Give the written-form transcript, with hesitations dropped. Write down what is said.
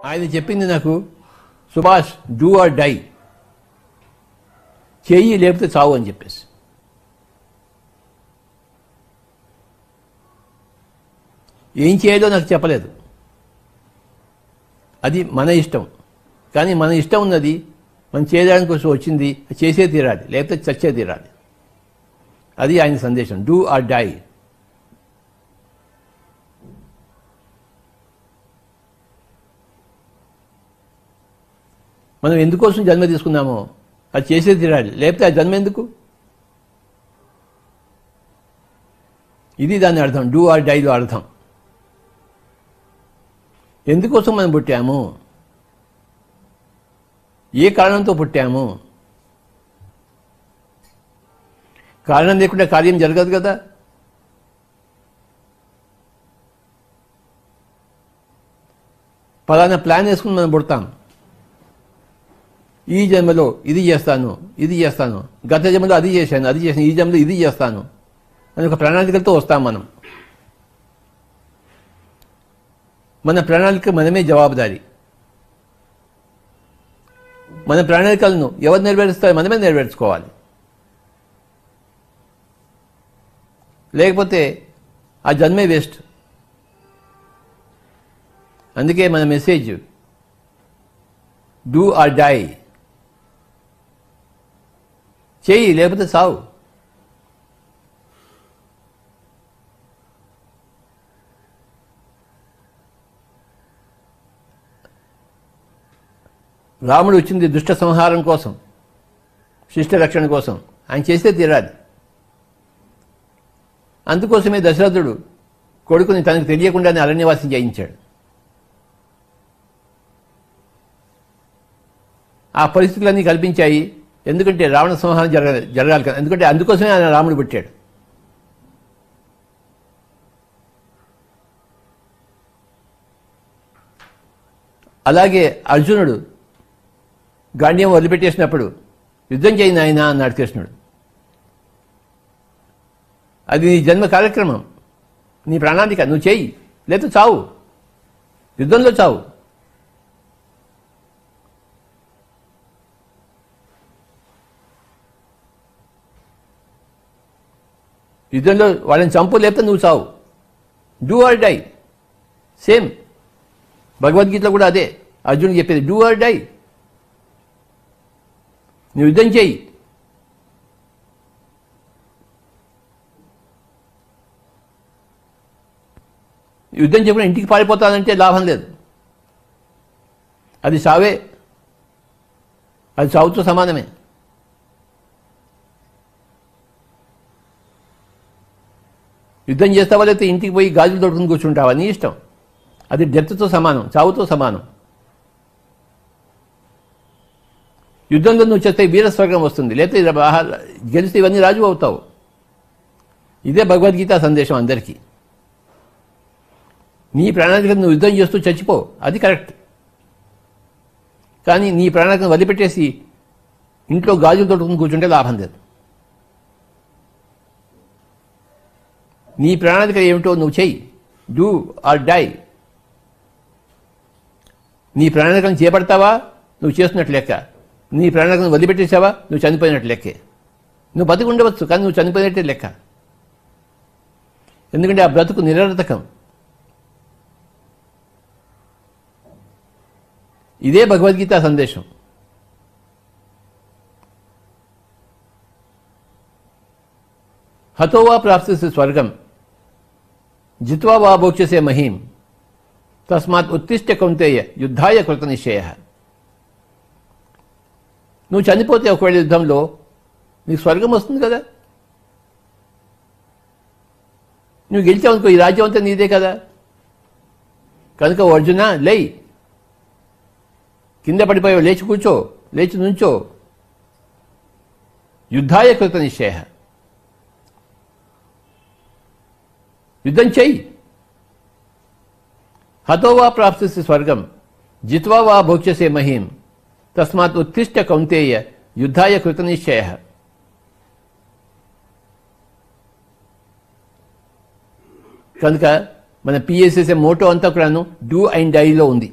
ఆయన చెప్పింది నాకు, సుభాష్ డూ ఆర్ డై, చెయ్యి లేకపోతే చావు అని చెప్పేసి. ఏం చేయాలో నాకు చెప్పలేదు. అది మన ఇష్టం. కానీ మన ఇష్టం ఉన్నది మనం చేయడానికి కోసం వచ్చింది చేసే తీరాలి, లేకపోతే చచ్చే తీరాలి. అది ఆయన సందేశం, డూ ఆర్ డై. మనం ఎందుకోసం జన్మ తీసుకున్నామో అది చేసే తీరాలి, లేకపోతే ఆ జన్మ ఎందుకు? ఇది దాని అర్థం, డూ ఆర్ డైలో అర్థం. ఎందుకోసం మనం పుట్టాము, ఏ కారణంతో పుట్టాము? కారణం లేకుండా కార్యం జరగదు కదా. ఫలానా ప్లాన్ వేసుకుని మనం పుడతాం. ఈ జన్మలో ఇది చేస్తాను, ఇది చేస్తాను, గత జన్మలో అది చేశాను, ఈ జన్మలో ఇది చేస్తాను అని ఒక ప్రణాళికలతో వస్తాం మనం. మన ప్రణాళిక మనమే జవాబుదారి. మన ప్రణాళికలను ఎవరు నెరవేరుస్తారో మనమే నెరవేర్చుకోవాలి. లేకపోతే ఆ జన్మే వేస్ట్. అందుకే మన మెసేజ్ డూ ఆర్ డై, చెయ్యి లేకపోతే సావు. రాముడు వచ్చింది దుష్ట సంహారం కోసం, శిష్ట రక్షణ కోసం. ఆయన చేస్తే తీరాలి. అందుకోసమే దశరథుడు కొడుకుని తనకు తెలియకుండానే అరణ్యవాసం చేయించాడు. ఆ పరిస్థితులన్నీ కల్పించాయి. ఎందుకంటే రావణ సంహారం జరగాలి కదా. ఎందుకంటే అందుకోసమే ఆయన రాముడు పుట్టాడు. అలాగే అర్జునుడు గాంధీయం వదిలిపెట్టేసినప్పుడు యుద్ధం చేయి నాయనా అన్నాడు కృష్ణుడు. అది నీ జన్మ కార్యక్రమం, నీ ప్రణాళిక, నువ్వు చేయి లేకపోతే చావు, యుద్ధంలో చావు. యుద్ధంలో వాళ్ళని చంపు లేకపోతే నువ్వు చావు. Do or die. సేమ్ భగవద్గీతలో కూడా అదే అర్జునుడు చెప్పేది, డూ ఆర్ డై. నువ్వు యుద్ధం చేయి. యుద్ధం చెప్పిన ఇంటికి పారిపోతానంటే లాభం లేదు. అది సావే, అది సావుతో సమానమే. యుద్ధం చేస్తావా లేకపోతే ఇంటికి పోయి గాజులు తొడుకుని కూర్చుంటావా, నీ ఇష్టం. అది డెత్తో సమానం, చావుతో సమానం. యుద్ధంలో నువ్వు చేస్తే వీరస్వర్గం వస్తుంది, లేకపోతే గెలిస్తే ఇవన్నీ రాజు అవుతావు. ఇదే భగవద్గీత సందేశం అందరికీ. నీ ప్రణాళికను నువ్వు యుద్ధం చేస్తూ చచ్చిపో, అది కరెక్ట్. కానీ నీ ప్రణాళికను వదిలిపెట్టేసి ఇంట్లో గాజులు తొడుకుని కూర్చుంటే లాభం లేదు. నీ ప్రణాళిక ఏమిటో నువ్వు చెయ్యి, డూ ఆర్ డై. నీ ప్రణాళికను చేపడతావా, నువ్వు చేస్తున్నట్లు లెక్క. నీ ప్రణాళికను వదిలిపెట్టేసావా, నువ్వు చనిపోయినట్లు లెక్కే. నువ్వు బతికి ఉండవచ్చు, కానీ నువ్వు చనిపోయినట్టే లెక్క. ఎందుకంటే ఆ బ్రతుకు నిరర్థకం. ఇదే భగవద్గీత సందేశం. హతోవా ప్రాప్స్యసి స్వర్గం జిత్వా వా భోక్ష్యసే మహీం తస్మాత్ ఉత్తిష్ఠ కౌంతేయ యుద్ధాయ కృత నిశ్చయ. నువ్వు చనిపోతే ఒకవేళ యుద్ధంలో నీకు స్వర్గం వస్తుంది కదా. నువ్వు గెలిచావనుకో, ఈ రాజ్యం అంతా నీదే కదా. కనుక అర్జున లై, కింద పడిపోయావు, లేచి కూర్చో, లేచి నుంచో. యుద్ధాయ కృత నిశ్చయ, యుద్ధం చెయ్యి. హతోవా ప్రాప్స్యసి స్వర్గం జిత్వా వా భోక్ష్యసే మహీం తస్మాత్ ఉత్తిష్ఠ కౌంతేయ యుద్ధాయ కృత నిశ్చయ. కనుక మన పిఎస్ఎస్ఏ మోటో అంతా కూడాను డూ అండ్ డైలో ఉంది.